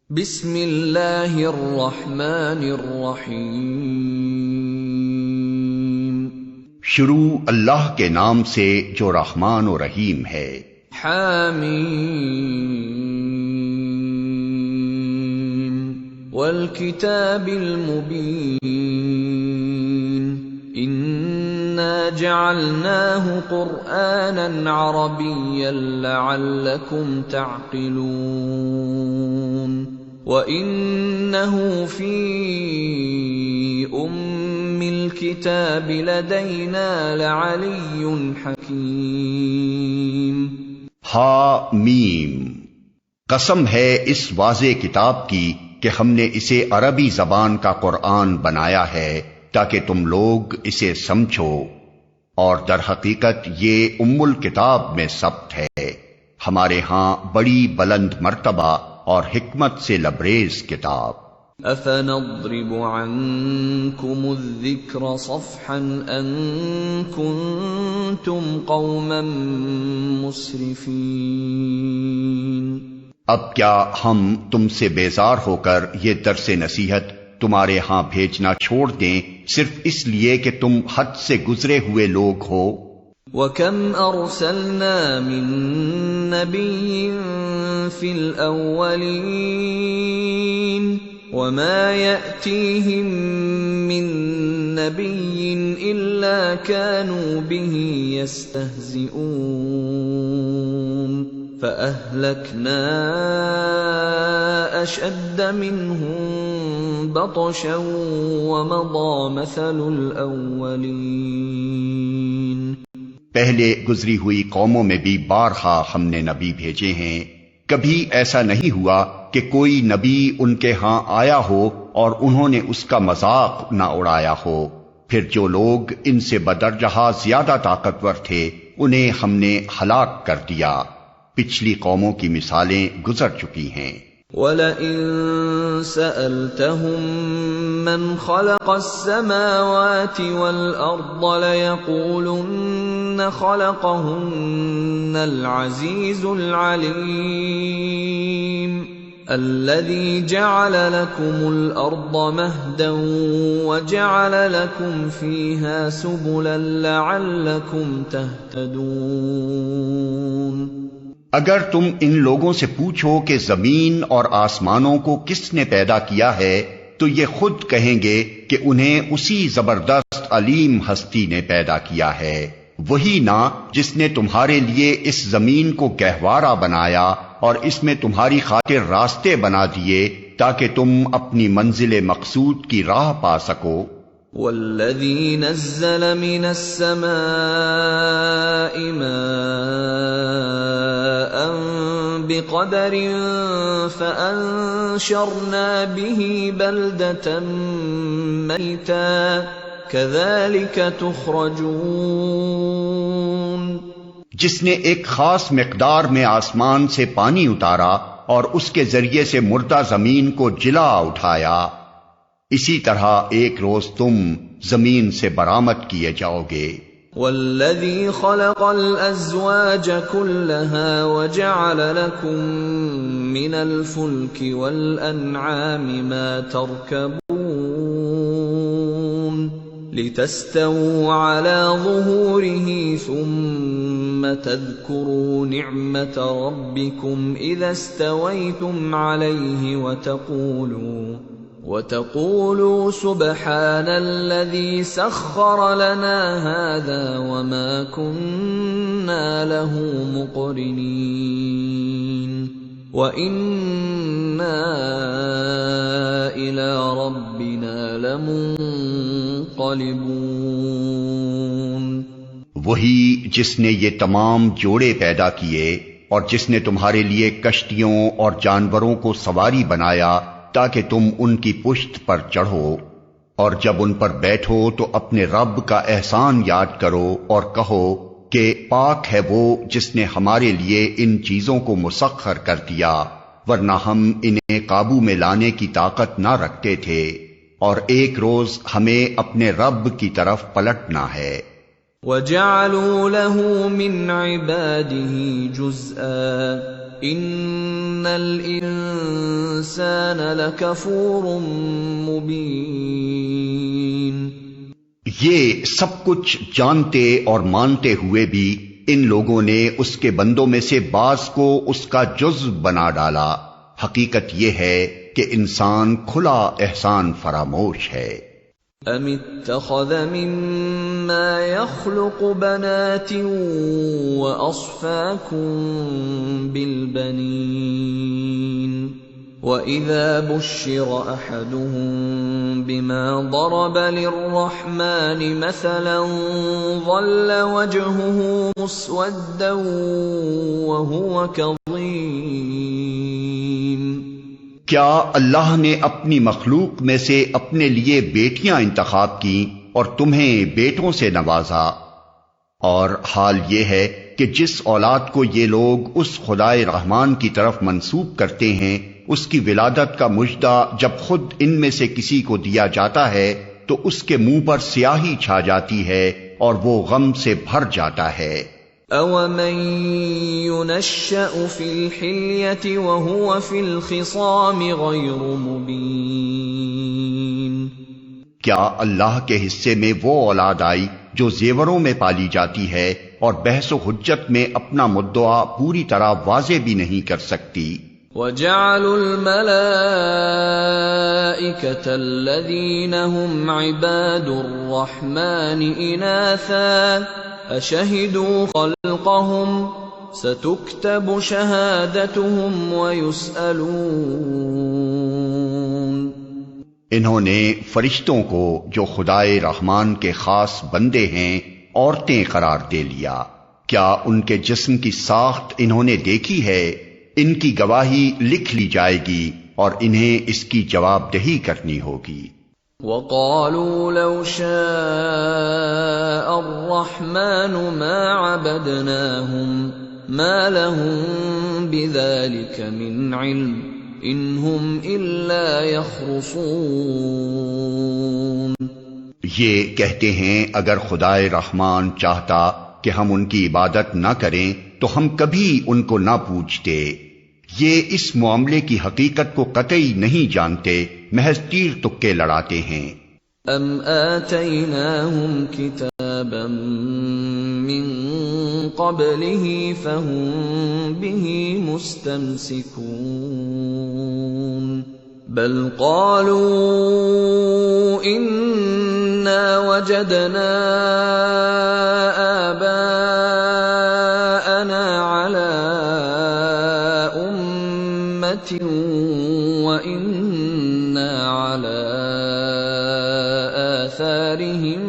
بسم اللہ الرحمن الرحیم، شروع اللہ کے نام سے جو رحمان و رحیم ہے۔ حامیم والکتاب المبین، انا جعلناہ قرآنا عربیا لعلکم تعقلون، وَإِنَّهُ فِي أُمِّ الْكِتَابِ لَدَيْنَا لَعَلِيٌّ حَكِيمٌ۔ حامیم، قسم ہے اس واضح کتاب کی کہ ہم نے اسے عربی زبان کا قرآن بنایا ہے تاکہ تم لوگ اسے سمجھو، اور در حقیقت یہ ام الکتاب میں ثبت ہے، ہمارے ہاں بڑی بلند مرتبہ اور حکمت سے لبریز کتاب۔ أَفَنَضْرِبُ عَنْكُمُ الذِّكْرَ صَفْحًا أَن كُنتُمْ قَوْمًا مُسْرِفِينَ۔ اب کیا ہم تم سے بیزار ہو کر یہ درس نصیحت تمہارے ہاں بھیجنا چھوڑ دیں صرف اس لیے کہ تم حد سے گزرے ہوئے لوگ ہو؟ وَكَمْ أَرْسَلْنَا مِن نَّبِيٍّ فِي الْأَوَّلِينَ وَمَا يَأْتِيهِم مِّن نَّبِيٍّ إِلَّا كَانُوا بِهِ يَسْتَهْزِئُونَ فَأَهْلَكْنَا أَشَدَّ مِنْهُم بَطْشًا وَمَضَىٰ مَثَلُ الْأَوَّلِينَ۔ پہلے گزری ہوئی قوموں میں بھی بارہا ہم نے نبی بھیجے ہیں، کبھی ایسا نہیں ہوا کہ کوئی نبی ان کے ہاں آیا ہو اور انہوں نے اس کا مذاق نہ اڑایا ہو، پھر جو لوگ ان سے بدرجہ زیادہ طاقتور تھے انہیں ہم نے ہلاک کر دیا۔ پچھلی قوموں کی مثالیں گزر چکی ہیں۔ وَلَئِن سَأَلْتَهُم مَّنْ خَلَقَ السَّمَاوَاتِ وَالْأَرْضَ لَيَقُولُنَّ خَلَقَهُنَّ الْعَزِيزُ الْعَلِيمُ الَّذِي جَعَلَ لَكُمُ الْأَرْضَ مَهْدًا وَجَعَلَ لَكُمْ فِيهَا سُبُلًا لَعَلَّكُمْ تَهْتَدُونَ۔ اگر تم ان لوگوں سے پوچھو کہ زمین اور آسمانوں کو کس نے پیدا کیا ہے تو یہ خود کہیں گے کہ انہیں اسی زبردست علیم ہستی نے پیدا کیا ہے، وہی نا جس نے تمہارے لیے اس زمین کو گہوارہ بنایا اور اس میں تمہاری خاطر راستے بنا دیے تاکہ تم اپنی منزل مقصود کی راہ پا سکو۔ وَالَّذِي نَزَّلَ مِنَ السَّمَاءِ مَاءً بِقَدَرٍ فَأَنشَرْنَا بِهِ بَلْدَةً مَّيْتًا كَذَلِكَ تُخْرَجُونَ۔ جس نے ایک خاص مقدار میں آسمان سے پانی اتارا اور اس کے ذریعے سے مردہ زمین کو جلا اٹھایا، اسی طرح ایک روز تم زمین سے برآمد کیے جاؤ گے۔ وَالَّذِي خَلَقَ الْأَزْوَاجَ كُلَّهَا وَجَعَلَ لَكُم مِّنَ الْفُلْكِ وَالْأَنْعَامِ مَا تَرْكَبُونَ لِتَسْتَوُوا عَلَى ظُهُورِهِ ثُمَّ تَذْكُرُوا نِعْمَةَ رَبِّكُمْ إِذَا اسْتَوَيْتُمْ عَلَيْهِ وَتَقُولُوا سُبْحَانَ الَّذِي سَخَّرَ لَنَا هَذَا وَمَا كُنَّا لَهُ مُقْرِنِينَ وَإِنَّا إِلَى رَبِّنَا لَمُنقَلِبُونَ۔ وہی جس نے یہ تمام جوڑے پیدا کیے اور جس نے تمہارے لیے کشتیوں اور جانوروں کو سواری بنایا تاکہ تم ان کی پشت پر چڑھو، اور جب ان پر بیٹھو تو اپنے رب کا احسان یاد کرو اور کہو کہ پاک ہے وہ جس نے ہمارے لیے ان چیزوں کو مسخر کر دیا، ورنہ ہم انہیں قابو میں لانے کی طاقت نہ رکھتے تھے، اور ایک روز ہمیں اپنے رب کی طرف پلٹنا ہے۔ وَجَعَلُوا لَهُ مِنْ عِبَادِهِ جُزْءًا إِنَّ الْإِنسَانَ الإنسان لكفور مبين. یہ سب کچھ جانتے اور مانتے ہوئے بھی ان لوگوں نے اس کے بندوں میں سے بعض کو اس کا جزو بنا ڈالا. حقیقت یہ ہے کہ انسان کھلا احسان فراموش ہے. ام اتخذ مما يخلق بنات واصفاكم بالبنين وَإِذَا بُشِّرَ أَحَدُهُم بِمَا ضَرَبَ لِلرَّحْمَنِ مَثَلًا ظَلَّ وَجْهُهُ مُسْوَدًّا وَهُوَ كَظِيمٌ. کیا اللہ نے اپنی مخلوق میں سے اپنے لیے بیٹیاں انتخاب کی اور تمہیں بیٹوں سے نوازا؟ اور حال یہ ہے کہ جس اولاد کو یہ لوگ اس خدائے رحمان کی طرف منسوب کرتے ہیں، اس کی ولادت کا مژدہ جب خود ان میں سے کسی کو دیا جاتا ہے تو اس کے منہ پر سیاہی چھا جاتی ہے اور وہ غم سے بھر جاتا ہے. أَوَمَن يُنَشَّأُ فِي الْحِلْيَةِ وَهُوَ فِي الْخِصَامِ غَيْرُ مُبِينٍ. کیا اللہ کے حصے میں وہ اولاد آئی جو زیوروں میں پالی جاتی ہے اور بحث و حجت میں اپنا مدعا پوری طرح واضح بھی نہیں کر سکتی؟ وَجَعَلُوا الْمَلَائِكَةَ الَّذِينَ هُمْ عِبَادُ الرَّحْمَنِ إِنَاثًا أَشَهِدُوا خَلْقَهُمْ سَتُكْتَبُ شَهَادَتُهُمْ وَيُسْأَلُونَ. انہوں نے فرشتوں کو جو خدائے رحمان کے خاص بندے ہیں عورتیں قرار دے لیا. کیا ان کے جسم کی ساخت انہوں نے دیکھی ہے؟ ان کی گواہی لکھ لی جائے گی اور انہیں اس کی جواب دہی کرنی ہوگی. وَقَالُوا لَوْ شَاءَ الرَّحْمَنُ مَا عَبَدْنَاهُمْ مَا لَهُم بِذَلِكَ مِنْ عِلْمٍ إِنْ هُمْ إِلَّا يَخْرُصُونَ. یہ کہتے ہیں اگر خدائے رحمان چاہتا کہ ہم ان کی عبادت نہ کریں تو ہم کبھی ان کو نہ پوچھتے. یہ اس معاملے کی حقیقت کو قطعی نہیں جانتے، محض تیر تکے لڑاتے ہیں. ام آتیناہم کتابا من قبلہ فہم بہ مستمسکون بل قالوا انا وجدنا آباءنا على امة وإنا على آثارهم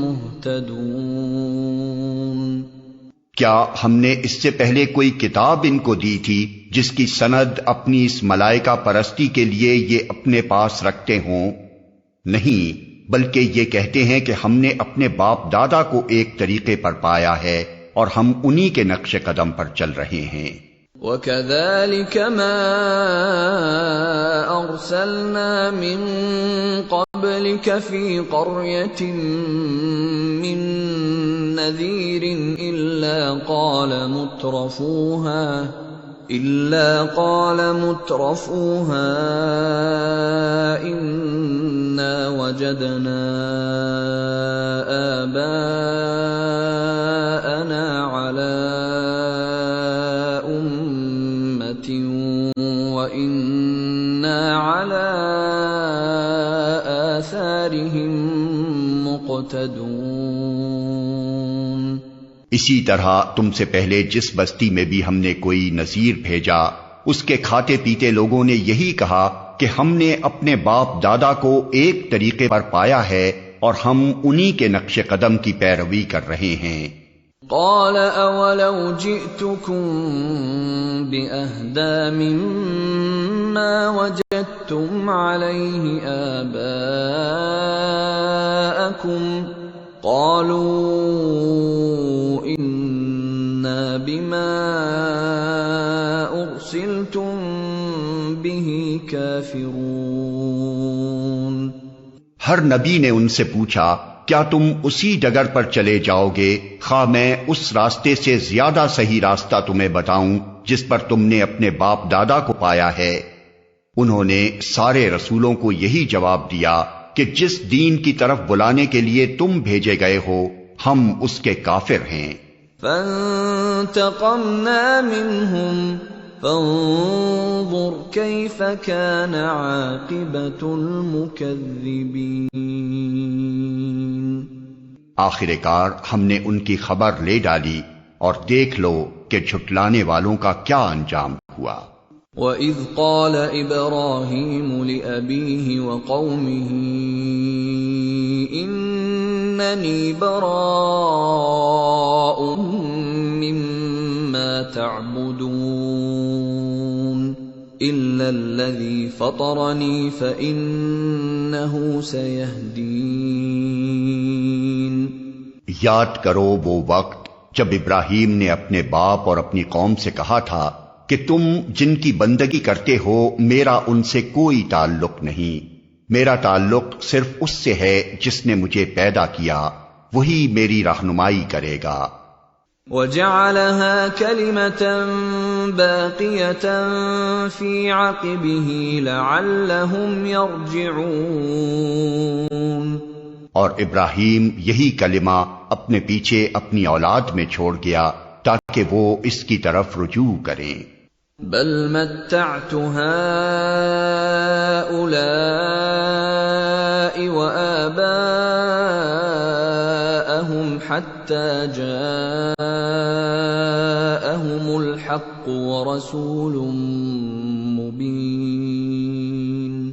مهتدون. کیا ہم نے اس سے پہلے کوئی کتاب ان کو دی تھی جس کی سند اپنی اس ملائکہ پرستی کے لیے یہ اپنے پاس رکھتے ہوں؟ نہیں، بلکہ یہ کہتے ہیں کہ ہم نے اپنے باپ دادا کو ایک طریقے پر پایا ہے اور ہم انہی کے نقش قدم پر چل رہے ہیں. وَكَذَلِكَ مَا أَرْسَلْنَا مِن قَبْلِكَ فِي قَرْيَةٍ مِّن نَّذِيرٍ إِلَّا قَالَ مُتْرَفُوهَا إِنَّا وَجَدْنَا آبَاءَنَا عَلَى أُمَّةٍ وَإِنَّا عَلَى آثَارِهِم مُقْتَدُونَ. اسی طرح تم سے پہلے جس بستی میں بھی ہم نے کوئی نذیر بھیجا، اس کے کھاتے پیتے لوگوں نے یہی کہا کہ ہم نے اپنے باپ دادا کو ایک طریقے پر پایا ہے اور ہم انہی کے نقش قدم کی پیروی کر رہے ہیں. قال اولو جئتكم بأهدى مما وجدتم عليه آباءكم قالوا إنا بما أرسلتم به كافرون. ہر نبی نے ان سے پوچھا کیا تم اسی ڈگر پر چلے جاؤ گے خواہ میں اس راستے سے زیادہ صحیح راستہ تمہیں بتاؤں جس پر تم نے اپنے باپ دادا کو پایا ہے؟ انہوں نے سارے رسولوں کو یہی جواب دیا کہ جس دین کی طرف بلانے کے لیے تم بھیجے گئے ہو ہم اس کے کافر ہیں۔ فانتقمنا منهم فانظر كيف كان عاقبة المكذبين۔ آخر کار ہم نے ان کی خبر لے ڈالی اور دیکھ لو کہ جھٹلانے والوں کا کیا انجام ہوا۔ وَإِذْ قَالَ إِبْرَاهِيمُ لِأَبِيهِ وَقَوْمِهِ إِنَّنِي بَرَاءٌ مِّمَّا تَعْبُدُونَ إِلَّا الَّذِي فَطَرَنِي فَإِنَّهُ سَيَهْدِينِ۔ یاد کرو وہ وقت جب ابراہیم نے اپنے باپ اور اپنی قوم سے کہا تھا کہ تم جن کی بندگی کرتے ہو میرا ان سے کوئی تعلق نہیں، میرا تعلق صرف اس سے ہے جس نے مجھے پیدا کیا، وہی میری رہنمائی کرے گا۔ وَجَعَلَهَا كَلِمَةً بَاقِيَةً فِي عَقِبِهِ لَعَلَّهُمْ يَرْجِعُونَ۔ اور ابراہیم یہی کلمہ اپنے پیچھے اپنی اولاد میں چھوڑ گیا تاکہ وہ اس کی طرف رجوع کریں۔ بل متعت هؤلاء وآباءهم حتى جاءهم الحق ورسول مبين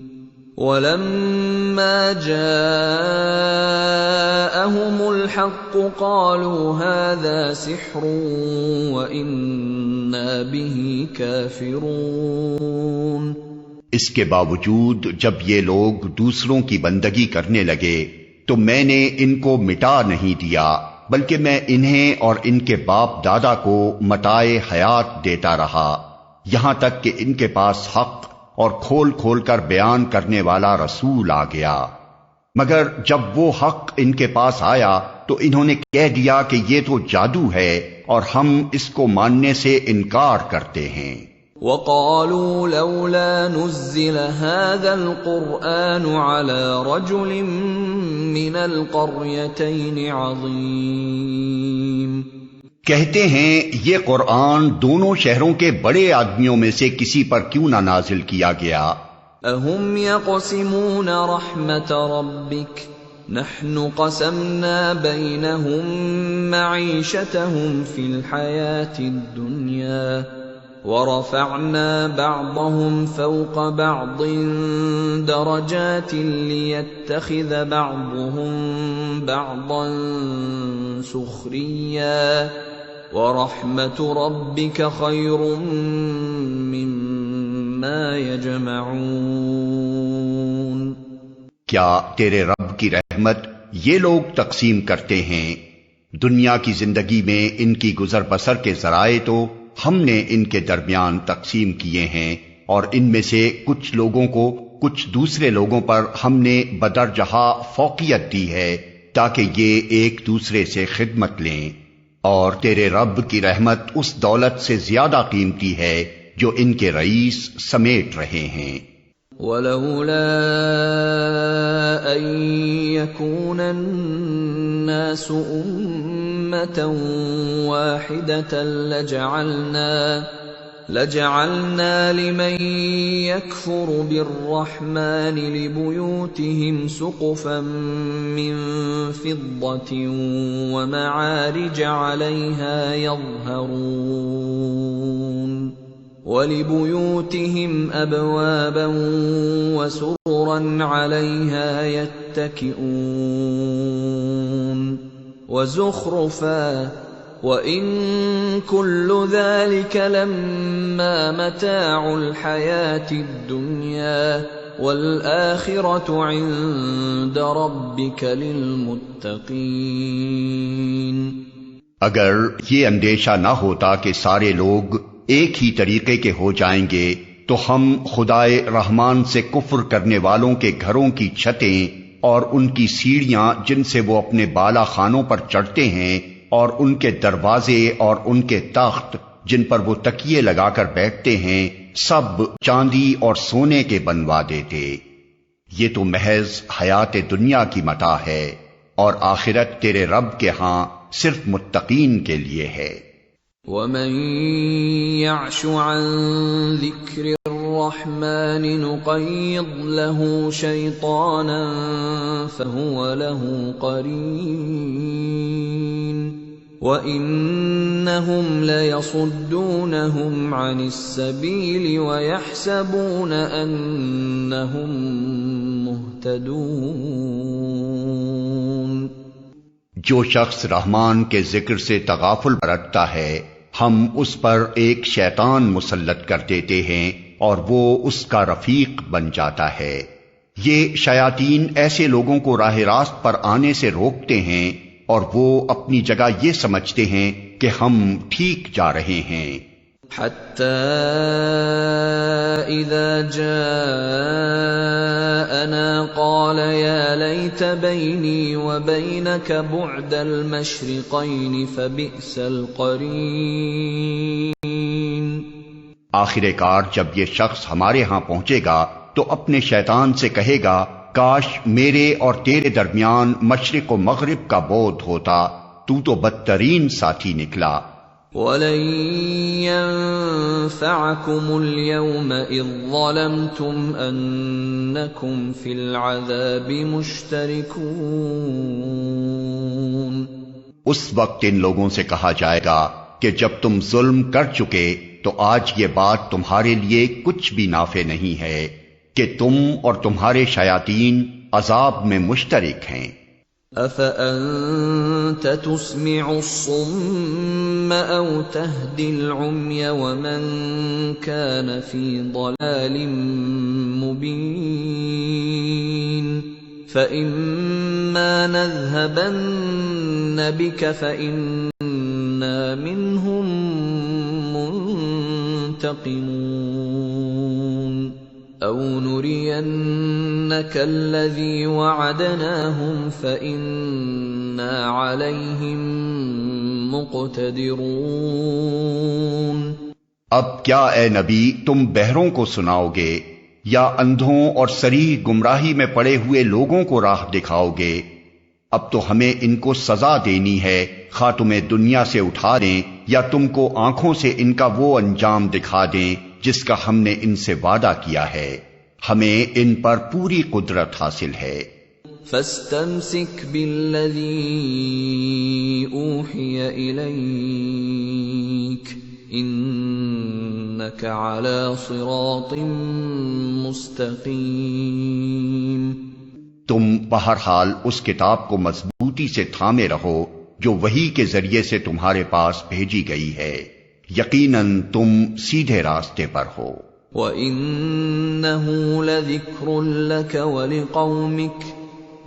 ولما جاءهم الحق قالوا هذا سحر وإنا به كافرون۔ اس کے باوجود جب یہ لوگ دوسروں کی بندگی کرنے لگے تو میں نے ان کو مٹا نہیں دیا بلکہ میں انہیں اور ان کے باپ دادا کو متاع حیات دیتا رہا یہاں تک کہ ان کے پاس حق اور کھول کھول کر بیان کرنے والا رسول آ گیا، مگر جب وہ حق ان کے پاس آیا تو انہوں نے کہہ دیا کہ یہ تو جادو ہے اور ہم اس کو ماننے سے انکار کرتے ہیں۔ وَقَالُوا لَوْلَا نُزِّلَ هَذَا الْقُرْآنُ عَلَى رَجُلٍ مِّنَ الْقَرْيَتَيْنِ عَظِيمٍ۔ کہتے ہیں یہ قرآن دونوں شہروں کے بڑے آدمیوں میں سے کسی پر کیوں نہ نازل کیا گیا۔ اَهُمْ يَقْسِمُونَ رَحْمَةَ رَبِّكَ نَحْنُ قَسَمْنَا بَيْنَهُمْ مَعِيشَتَهُمْ فِي الْحَيَاةِ الدُّنْيَا وَرَفَعْنَا بَعْضَهُمْ فَوْقَ بَعْضٍ دَرَجَاتٍ لِيَتَّخِذَ بَعْضُهُمْ بَعْضًا سُخْرِيًّا وَرَحْمَةُ رَبِّكَ خَيْرٌ مِّمَّا يَجْمَعُونَ۔ کیا تیرے رب کی رحمت یہ لوگ تقسیم کرتے ہیں؟ دنیا کی زندگی میں ان کی گزر بسر کے ذرائع تو ہم نے ان کے درمیان تقسیم کیے ہیں اور ان میں سے کچھ لوگوں کو کچھ دوسرے لوگوں پر ہم نے بدرجہ فوقیت دی ہے تاکہ یہ ایک دوسرے سے خدمت لیں، اور تیرے رب کی رحمت اس دولت سے زیادہ قیمتی ہے جو ان کے رئیس سمیٹ رہے ہیں۔ وَلَوْلَا أَن يَكُونَ النَّاسُ أُمَّةً وَاحِدَةً لَجَعَلْنَا لِمَن يَكْفُرُ بِالرَّحْمَنِ لِبُيُوتِهِمْ سُقُفًا مِّن فِضَّةٍ وَمَعَارِجَ عَلَيْهَا يَظْهَرُونَ وَلِبُيُوتِهِمْ أَبْوَابًا وَسُرُرًا عَلَيْهَا يَتَّكِئُونَ وَزُخْرُفًا وَإِن كُلُّ ذَلِكَ لَمَّا مَتَاعُ الْحَيَاةِ الدُّنْيَا وَالْآخِرَةُ عِندَ رَبِّكَ لِلْمُتَّقِينَ۔ اگر یہ اندیشہ نہ ہوتا کہ سارے لوگ ایک ہی طریقے کے ہو جائیں گے تو ہم خدائے رحمان سے کفر کرنے والوں کے گھروں کی چھتیں اور ان کی سیڑھیاں جن سے وہ اپنے بالا خانوں پر چڑھتے ہیں اور ان کے دروازے اور ان کے تخت جن پر وہ تکیے لگا کر بیٹھتے ہیں سب چاندی اور سونے کے بنوا دیتے۔ یہ تو محض حیات دنیا کی متاع ہے، اور آخرت تیرے رب کے ہاں صرف متقین کے لیے ہے۔ وَمَن يَعْشُ عَن ذِكْرِ الرَّحْمَنِ نُقَيِّضْ لَهُ شَيْطَانًا فَهُوَ لَهُ قَرِينٌ وَإِنَّهُمْ لَيَصُدُّونَهُمْ عَنِ السَّبِيلِ وَيَحْسَبُونَ أَنَّهُمْ مُهْتَدُونَ۔ جو شخص رحمان کے ذکر سے تغافل برتتا ہے، ہم اس پر ایک شیطان مسلط کر دیتے ہیں اور وہ اس کا رفیق بن جاتا ہے۔ یہ شیاطین ایسے لوگوں کو راہ راست پر آنے سے روکتے ہیں، اور وہ اپنی جگہ یہ سمجھتے ہیں کہ ہم ٹھیک جا رہے ہیں۔ حَتَّى إِذَا جَاءَنَا قَالَ يَا لَيْتَ بَيْنِي وَبَيْنَكَ بُعْدَ الْمَشْرِقَيْنِ فَبِئْسَ الْقَرِينُ۔ آخر کار جب یہ شخص ہمارے ہاں پہنچے گا تو اپنے شیطان سے کہے گا، کاش میرے اور تیرے درمیان مشرق و مغرب کا بعد ہوتا، تو بدترین ساتھی نکلا۔ وَلَن يَنفَعَكُمُ الْيَوْمَ إِذ ظَّلَمْتُمْ أَنَّكُمْ فِي الْعَذَابِ مُشْتَرِكُونَ۔ اس وقت ان لوگوں سے کہا جائے گا کہ جب تم ظلم کر چکے تو آج یہ بات تمہارے لیے کچھ بھی نافع نہیں ہے کہ تم اور تمہارے شیاطین عذاب میں مشترک ہیں۔ أَفَأَنْتَ تُسْمِعُ الصُّمَّ أَوْ تَهْدِي الْعُمْيَ وَمَنْ كَانَ فِي ضَلَالٍ مُبِينٍ فَإِمَّا نَذْهَبَنَّ بِكَ فَإِنَّا مِنْهُمْ مُنْتَقِمُونَ أَوْ نُرِيَنَّكَ الَّذِي وَعَدْنَاهُمْ فَإِنَّا عَلَيْهِمْ مُقْتَدِرُونَ۔ اب کیا اے نبی تم بہروں کو سناؤ گے یا اندھوں اور صریح گمراہی میں پڑے ہوئے لوگوں کو راہ دکھاؤ گے؟ اب تو ہمیں ان کو سزا دینی ہے، خواہ تمہیں دنیا سے اٹھا دیں یا تم کو آنکھوں سے ان کا وہ انجام دکھا دیں جس کا ہم نے ان سے وعدہ کیا ہے۔ ہمیں ان پر پوری قدرت حاصل ہے۔ فَاسْتَمْسِكْ بِالَّذِي أُوحِيَ إِلَيْكَ إِنَّكَ عَلَى صِرَاطٍ مُسْتَقِيمٍ۔ تم بہرحال اس کتاب کو مضبوطی سے تھامے رہو جو وحی کے ذریعے سے تمہارے پاس بھیجی گئی ہے، یقیناً تم سیدھے راستے پر ہو۔ وَإِنَّهُ لَذِكْرٌ لَكَ وَلِقَوْمِكَ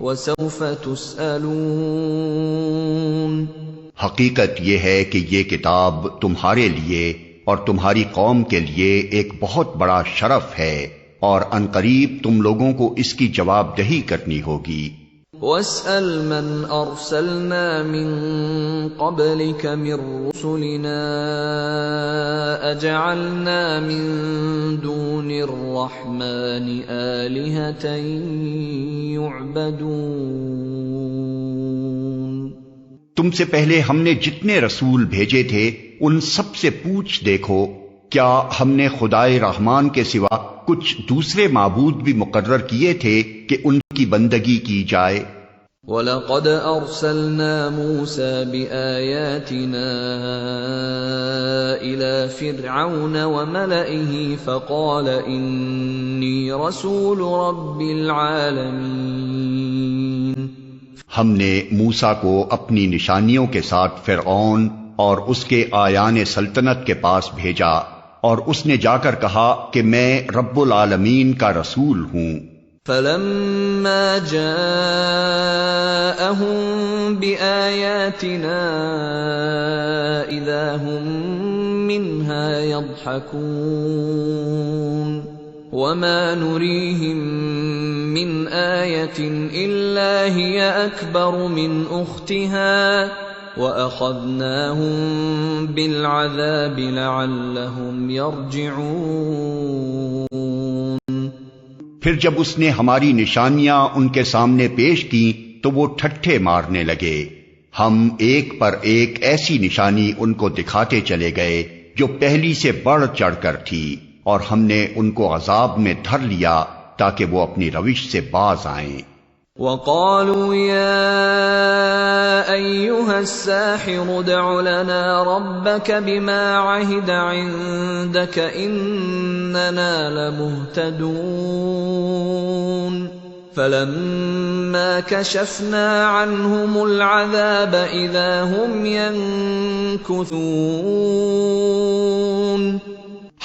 وَسَوْفَ تُسْأَلُونَ۔ حقیقت یہ ہے کہ یہ کتاب تمہارے لیے اور تمہاری قوم کے لیے ایک بہت بڑا شرف ہے، اور عنقریب تم لوگوں کو اس کی جواب دہی کرنی ہوگی۔ وَاسْأَلْ مَنْ أَرْسَلْنَا مِنْ قَبْلِكَ مِنْ رُسُلِنَا أَجَعَلْنَا مِنْ دُونِ الرَّحْمَنِ آلِهَةً يُعْبَدُونَ۔ تم سے پہلے ہم نے جتنے رسول بھیجے تھے ان سب سے پوچھ دیکھو، کیا ہم نے خدائے رحمان کے سوا کچھ دوسرے معبود بھی مقرر کیے تھے کہ ان کی بندگی کی جائے؟ وَلَقَدْ أَرْسَلْنَا مُوسَى بِآيَاتِنَا إِلَى فِرْعَوْنَ وَمَلَئِهِ فَقَالَ إِنِّي رَسُولُ رَبِّ الْعَالَمِينَ۔ ہم نے موسیٰ کو اپنی نشانیوں کے ساتھ فرعون اور اس کے آیان سلطنت کے پاس بھیجا، اور اس نے جا کر کہا کہ میں رب العالمین کا رسول ہوں۔ فَلَمَّا جَاءَهُم بِآيَاتِنَا إِذَا هُم مِّنْهَا يَضْحَكُونَ وَمَا نُرِيهِم مِّنْ آيَةٍ إِلَّا هِيَ أَكْبَرُ مِنْ أُخْتِهَا وَأَخَذْنَاهُمْ بِالْعَذَابِ لَعَلَّهُمْ يَرْجِعُونَ۔ پھر جب اس نے ہماری نشانیاں ان کے سامنے پیش کی تو وہ ٹھٹھے مارنے لگے۔ ہم ایک پر ایک ایسی نشانی ان کو دکھاتے چلے گئے جو پہلی سے بڑھ چڑھ کر تھی، اور ہم نے ان کو عذاب میں دھر لیا تاکہ وہ اپنی روش سے باز آئیں۔ وَقَالُوا يَا أَيُّهَا السَّاحِرُ ادْعُ لَنَا رَبَّكَ بِمَا عَهِدَ عِندَكَ إِنَّنَا لَمُهْتَدُونَ فَلَمَّا كَشَفْنَا عَنْهُمُ الْعَذَابَ إِذَا هُمْ يَنكُثُونَ۔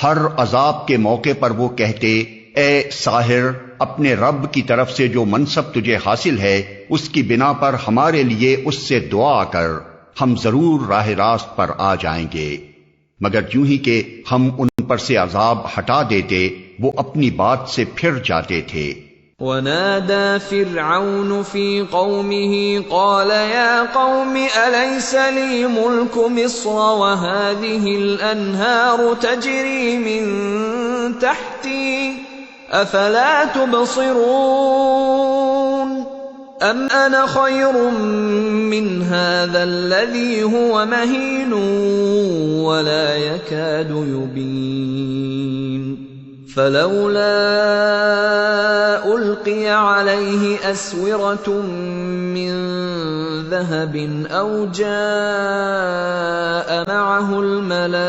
ہر عذاب کے موقع پر وہ کہتے، اے ساحر، اپنے رب کی طرف سے جو منصب تجھے حاصل ہے اس کی بنا پر ہمارے لیے اس سے دعا کر، ہم ضرور راہ راست پر آ جائیں گے۔ مگر یوں ہی کہ ہم ان پر سے عذاب ہٹا دیتے وہ اپنی بات سے پھر جاتے تھے۔ وَنَادَى فِرْعَوْنُ فِي قَوْمِهِ قَالَ يَا قَوْمِ أَلَيْسَ لِي مُلْكُ مِصْرَ وَهَٰذِهِ الْأَنْهَارُ تَجْرِي مِن تَحْتِي أَفَلَا تُبْصِرُونَ أَمْ أَنَا خَيْرٌ مِّنْ هَٰذَا الَّذِي هُوَ مَهِينٌ وَلَا يَكَادُ يُبِينُ فَلَوْلَا أُلْقِيَ عَلَيْهِ أَسْوِرَةٌ مِّن ذَهَبٍ أَوْ جَاءَ مَعَهُ الْمَلَائِكَةُ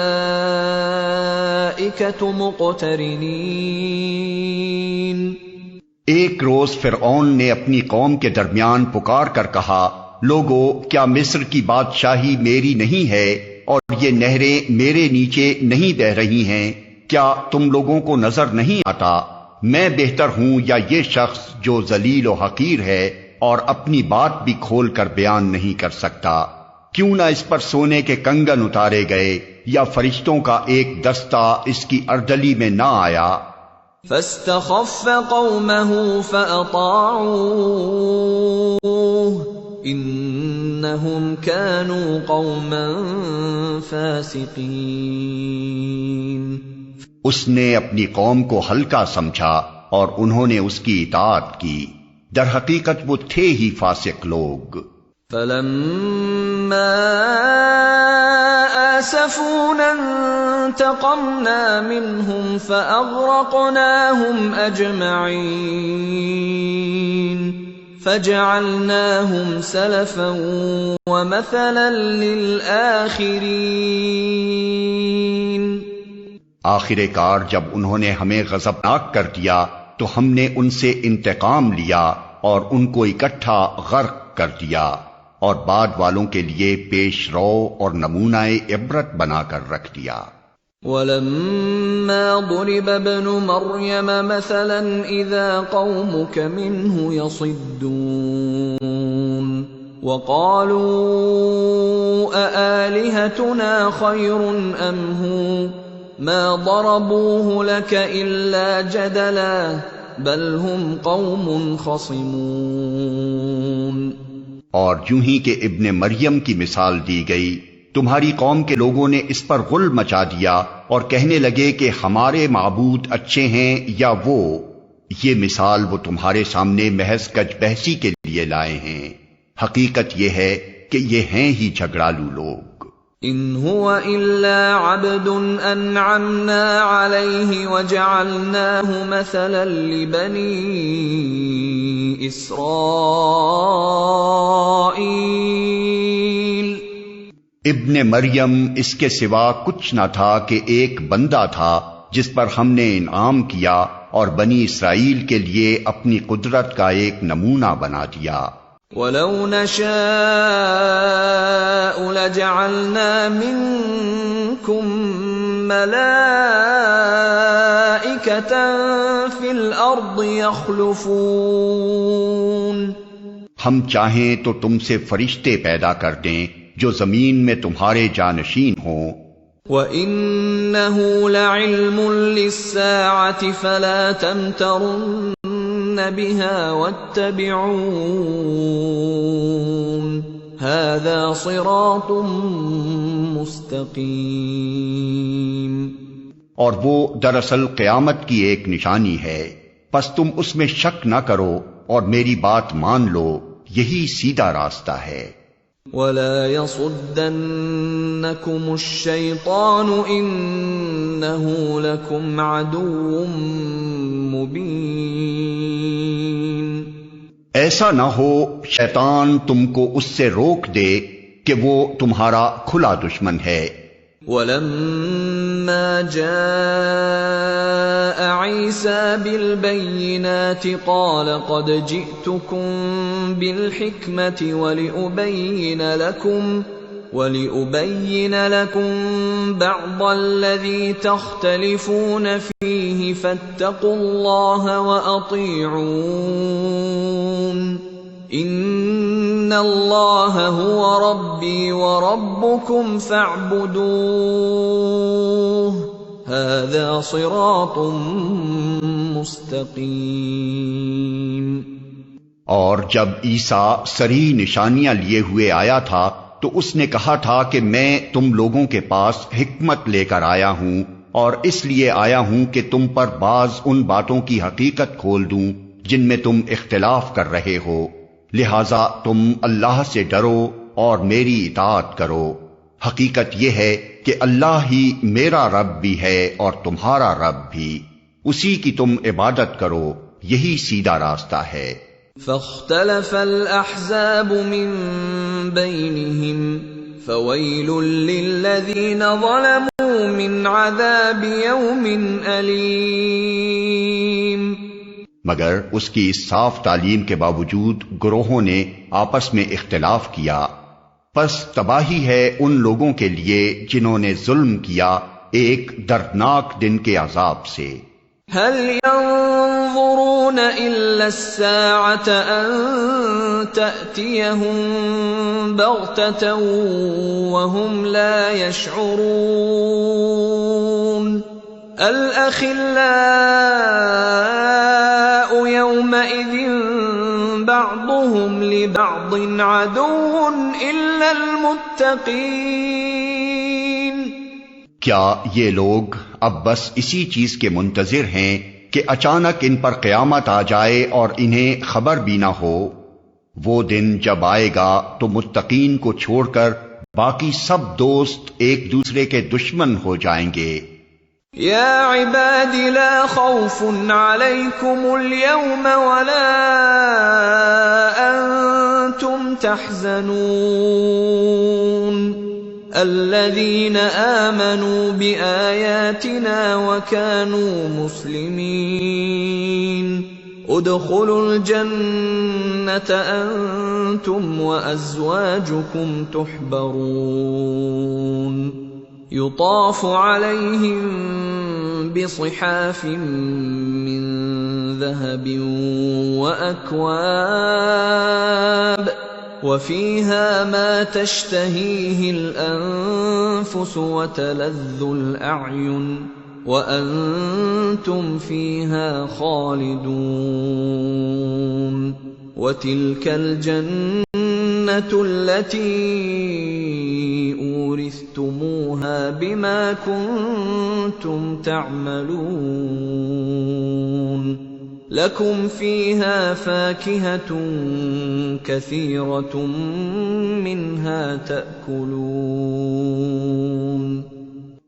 مُقْتَرِنِينَ۔ ایک روز فرعون نے اپنی قوم کے درمیان پکار کر کہا، لوگو، کیا مصر کی بادشاہی میری نہیں ہے اور یہ نہریں میرے نیچے نہیں بہ رہی ہیں؟ کیا تم لوگوں کو نظر نہیں آتا میں بہتر ہوں یا یہ شخص جو ذلیل و حقیر ہے اور اپنی بات بھی کھول کر بیان نہیں کر سکتا؟ کیوں نہ اس پر سونے کے کنگن اتارے گئے یا فرشتوں کا ایک دستہ اس کی اردلی میں نہ آیا؟ فاستخف قومه فأطاعوه إنهم كانوا قوما فاسقين۔ اس نے اپنی قوم کو ہلکا سمجھا اور انہوں نے اس کی اطاعت کی، در حقیقت وہ تھے ہی فاسق لوگ۔ فَلَمَّا آسَفُونَا انتقمنا منهم فأغرقناهم أجمعين فجعلناهم سلفا ومثلا للآخرين۔ آخر کار جب انہوں نے ہمیں غضبناک کر دیا تو ہم نے ان سے انتقام لیا اور ان کو اکٹھا غرق کر دیا، اور بعد والوں کے لیے پیش رو اور نمونہ عبرت بنا کر رکھ دیا۔ وَلَمَّا ضُرِبَ ابْنُ مَرْيَمَ مَثَلًا إِذَا قَوْمُكَ مِنْهُ يَصِدُّونَ وَقَالُوا أَآلِهَتُنَا خَيْرٌ أَمْ هُوَ مَا ضَرَبُوهُ لَكَ إِلَّا جَدَلًا بَلْ هُمْ قَوْمٌ خَصِمُونَ۔ اور یوں ہی کہ ابن مریم کی مثال دی گئی، تمہاری قوم کے لوگوں نے اس پر غل مچا دیا اور کہنے لگے کہ ہمارے معبود اچھے ہیں یا وہ، یہ مثال وہ تمہارے سامنے محض کج بحثی کے لیے لائے ہیں، حقیقت یہ ہے کہ یہ ہیں ہی جھگڑالو لوگ۔ ان هو الا عبد انعمنا عليه وجعلناه مثلا لبني اسرائيل۔ ابن مریم اس کے سوا کچھ نہ تھا کہ ایک بندہ تھا جس پر ہم نے انعام کیا اور بنی اسرائیل کے لیے اپنی قدرت کا ایک نمونہ بنا دیا۔ وَلَوْ نَشَاءُ لَجَعَلْنَا مِنكُم مَّلَائِكَةً فِي الْأَرْضِ يَخْلُفُونَ۔ ہم چاہیں تو تم سے فرشتے پیدا کر دیں جو زمین میں تمہارے جانشین ہوں۔ وَإِنَّهُ لَعِلْمٌ لِّلسَّاعَةِ فَلَا تَمْتَرُنَّ بِهَا وَاتَّبِعُونِ۔ هذا صراط مستقیم. اور وہ دراصل قیامت کی ایک نشانی ہے، پس تم اس میں شک نہ کرو اور میری بات مان لو، یہی سیدھا راستہ ہے. وَلَا يَصُدَّنَّكُمُ الشَّيْطَانُ إِنَّهُ لَكُمْ عَدُوٌّ مُبِينٌ. ایسا نہ ہو شیطان تم کو اس سے روک دے کہ وہ تمہارا کھلا دشمن ہے. وَلَمَّا جَاءَ عِيسَى بِالْبَيِّنَاتِ قَالَ قَدْ جِئْتُكُمْ بِالْحِكْمَةِ وَلِأُبَيِّنَ لَكُمْ بَعْضَ الَّذِي تَخْتَلِفُونَ فِيهِ فَاتَّقُوا اللَّهَ وَأَطِيعُونِ إِنَّ اللَّهَ هُوَ رَبِّي وَرَبُّكُمْ فَاعْبُدُوهُ هَذَا صِرَاطٌ مُسْتَقِيمٌ. اور جب عیسیٰ سری نشانیاں لیے ہوئے آیا تھا تو اس نے کہا تھا کہ میں تم لوگوں کے پاس حکمت لے کر آیا ہوں، اور اس لیے آیا ہوں کہ تم پر بعض ان باتوں کی حقیقت کھول دوں جن میں تم اختلاف کر رہے ہو، لہذا تم اللہ سے ڈرو اور میری اطاعت کرو. حقیقت یہ ہے کہ اللہ ہی میرا رب بھی ہے اور تمہارا رب بھی، اسی کی تم عبادت کرو، یہی سیدھا راستہ ہے. فاختلف الأحزاب من بينهم فويل للذين ظلموا من عذاب يوم أليم. مگر اس کی اس صاف تعلیم کے باوجود گروہوں نے آپس میں اختلاف کیا، پس تباہی ہے ان لوگوں کے لیے جنہوں نے ظلم کیا ایک دردناک دن کے عذاب سے. هل ينظرون إلا الساعة أن تأتيهم بغتة وهم لا يشعرون. الأخلاء يومئذ بعضهم لبعض عدو إلا المتقين. کیا یہ لوگ اب بس اسی چیز کے منتظر ہیں کہ اچانک ان پر قیامت آ جائے اور انہیں خبر بھی نہ ہو؟ وہ دن جب آئے گا تو متقین کو چھوڑ کر باقی سب دوست ایک دوسرے کے دشمن ہو جائیں گے. یا عباد لا خوف علیکم اليوم ولا انتم تحزنون الذين آمنوا بآياتنا وكانوا مسلمين ادخلوا الجنة أنتم وأزواجكم تحبرون يطاف عليهم بصحاف من ذهب وأكواب وفيها ما تشتهيه الأنفس وتلذ الأعين وأنتم فيها خالدون وتلك الجنة التي أورثتموها بما كنتم تعملون لكم فيها فاكهة كثيرة منها تأكلون.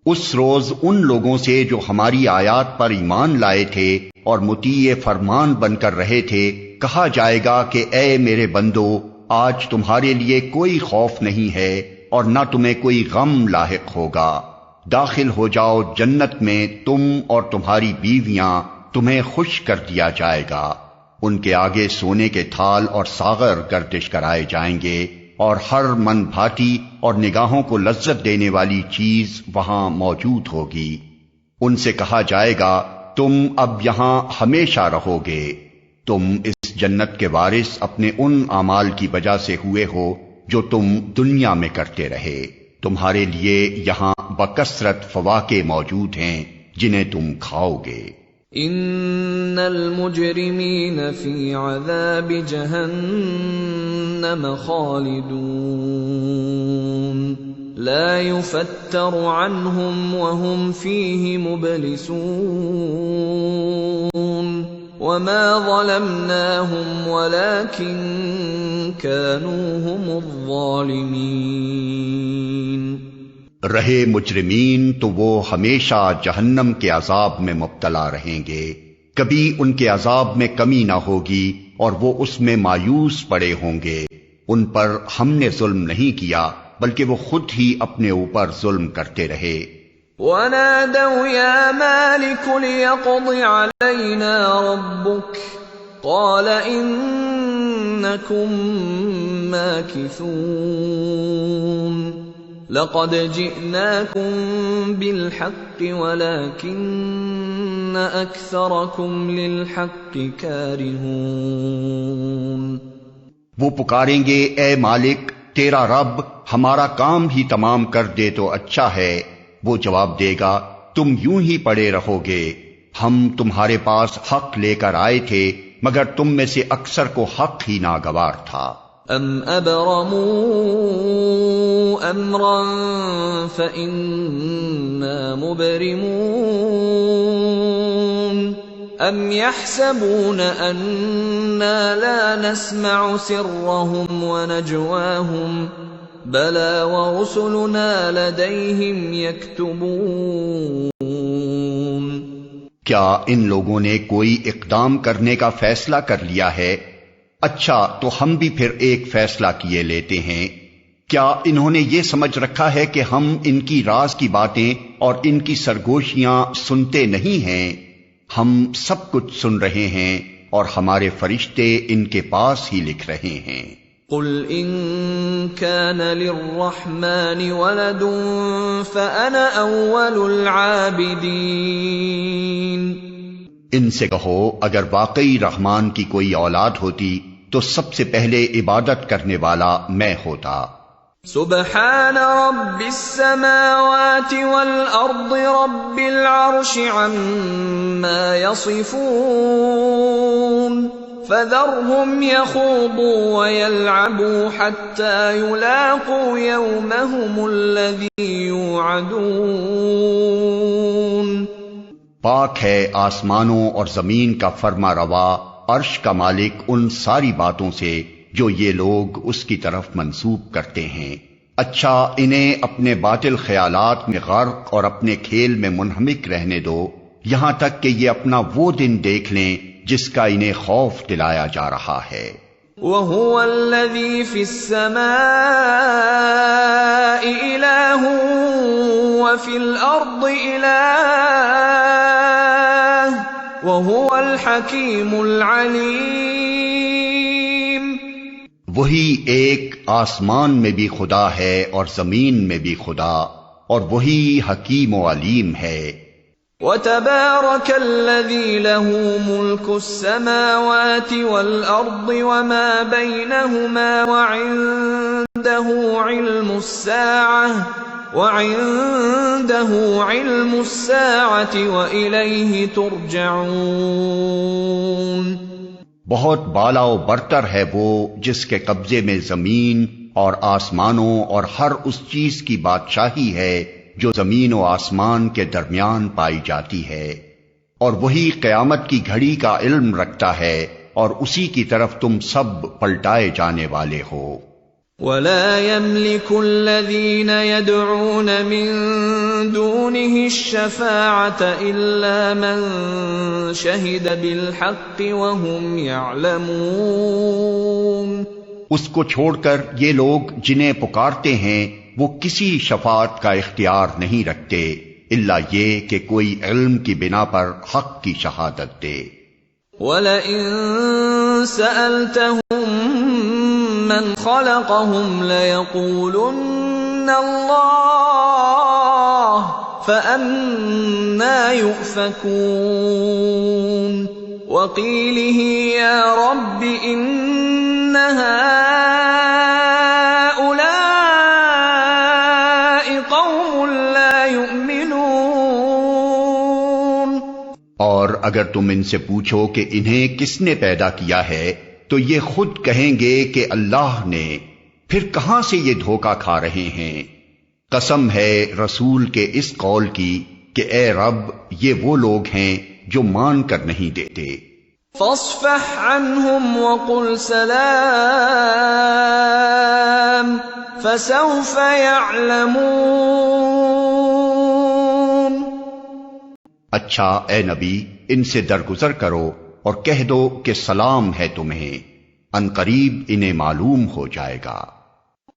اس روز ان لوگوں سے جو ہماری آیات پر ایمان لائے تھے اور مطیع فرمان بن کر رہے تھے کہا جائے گا کہ اے میرے بندو، آج تمہارے لیے کوئی خوف نہیں ہے اور نہ تمہیں کوئی غم لاحق ہوگا. داخل ہو جاؤ جنت میں، تم اور تمہاری بیویاں، تمہیں خوش کر دیا جائے گا. ان کے آگے سونے کے تھال اور ساغر گردش کرائے جائیں گے اور ہر من بھاتی اور نگاہوں کو لذت دینے والی چیز وہاں موجود ہوگی. ان سے کہا جائے گا تم اب یہاں ہمیشہ رہو گے. تم اس جنت کے وارث اپنے ان اعمال کی وجہ سے ہوئے ہو جو تم دنیا میں کرتے رہے. تمہارے لیے یہاں بکثرت فواکہ موجود ہیں جنہیں تم کھاؤ گے. ان المجرمین فی عذاب جہنم خالدون لا یفتر عنہم وهم فیہ مبلسون وما ظلمناهم ولكن كانوا هم الظالمين رہے مجرمین تو وہ ہمیشہ جہنم کے عذاب میں مبتلا رہیں گے، کبھی ان کے عذاب میں کمی نہ ہوگی اور وہ اس میں مایوس پڑے ہوں گے۔ ان پر ہم نے ظلم نہیں کیا بلکہ وہ خود ہی اپنے اوپر ظلم کرتے رہے۔ وَنَادَوْا يَا مَالِكُ لِيَقْضِ عَلَيْنَا رَبُّكَ قَالَ إِنَّكُمْ مَاكِثُونَ لَقَدْ جِئْنَاكُمْ بِالْحَقِّ وَلَكِنَّ أَكْثَرَكُمْ لِلْحَقِّ كَارِهُونَ وہ پکاریں گے، اے مالک تیرا رب ہمارا کام ہی تمام کر دے تو اچھا ہے۔ وہ جواب دے گا، تم یوں ہی پڑے رہو گے، ہم تمہارے پاس حق لے کر آئے تھے مگر تم میں سے اکثر کو حق ہی ناگوار تھا۔ ام ابرموا امرا فإنا مبرمون ام يحسبون أنا لا نسمع سرهم ونجواهم بلى ورسلنا لديهم يكتبون کیا ان لوگوں نے کوئی اقدام کرنے کا فیصلہ کر لیا ہے؟ اچھا تو ہم بھی پھر ایک فیصلہ کیے لیتے ہیں۔ کیا انہوں نے یہ سمجھ رکھا ہے کہ ہم ان کی راز کی باتیں اور ان کی سرگوشیاں سنتے نہیں ہیں؟ ہم سب کچھ سن رہے ہیں اور ہمارے فرشتے ان کے پاس ہی لکھ رہے ہیں۔ قل ان كان للرحمن ولد فأنا اول العابدین ان سے کہو اگر واقعی رحمان کی کوئی اولاد ہوتی تو سب سے پہلے عبادت کرنے والا میں ہوتا۔ سبحان رب السماوات والارض رب العرش عما يصفون فذرهم يخوضوا ويلعبوا حتى يلاقوا يومهم الذي يوعدون پاک ہے آسمانوں اور زمین کا فرما روا، عرش کا مالک ان ساری باتوں سے جو یہ لوگ اس کی طرف منسوب کرتے ہیں۔ اچھا انہیں اپنے باطل خیالات میں غرق اور اپنے کھیل میں منہمک رہنے دو یہاں تک کہ یہ اپنا وہ دن دیکھ لیں جس کا انہیں خوف دلایا جا رہا ہے۔ وَهُوَ الَّذِي فِي السَّمَاءِ إِلَٰهٌ وَفِي الْأَرْضِ إِلَٰهٌ وَهُوَ الْحَكِيمُ الْعَلِيمُ وہی ایک آسمان میں بھی خدا ہے اور زمین میں بھی خدا، اور وہی حکیم و علیم ہے۔ وَتَبَارَكَ الَّذِي لَهُ مُلْكُ السَّمَاوَاتِ وَالْأَرْضِ وَمَا بَيْنَهُمَا وَعِندَهُ عِلْمُ السَّاعَةِ وَإِلَيْهِ تُرْجَعُونَ بہت بالا و برتر ہے وہ جس کے قبضے میں زمین اور آسمانوں اور ہر اس چیز کی بادشاہی ہے جو زمین و آسمان کے درمیان پائی جاتی ہے، اور وہی قیامت کی گھڑی کا علم رکھتا ہے اور اسی کی طرف تم سب پلٹائے جانے والے ہو۔ وَلَا يَمْلِكُ الَّذِينَ يَدْعُونَ مِن دُونِهِ الشَّفَاعَةَ إِلَّا مَن شَهِدَ بِالْحَقِّ وَهُمْ يَعْلَمُونَ اس کو چھوڑ کر یہ لوگ جنہیں پکارتے ہیں وہ کسی شفاعت کا اختیار نہیں رکھتے الا یہ کہ کوئی علم کی بنا پر حق کی شہادت دے۔ وَلَئِن سَأَلْتَهُم مَّنْ خَلَقَهُمْ لَيَقُولُنَّ اللَّهُ فَأَنَّىٰ يُؤْفَكُونَ وَقِيلِهِ يَا رَبِّ إِنَّ هَٰؤُلَاءِ قَوْمٌ لَّا يُؤْمِنُونَ اور اگر تم ان سے پوچھو کہ انہیں کس نے پیدا کیا ہے تو یہ خود کہیں گے کہ اللہ نے، پھر کہاں سے یہ دھوکہ کھا رہے ہیں۔ قسم ہے رسول کے اس قول کی کہ اے رب یہ وہ لوگ ہیں جو مان کر نہیں دیتے۔ فاصفح عنهم وقل سلام فسوف يعلمون۔ اچھا اے نبی ان سے درگزر کرو اور کہہ دو کہ سلام ہے تمہیں، عنقریب انہیں معلوم ہو جائے گا۔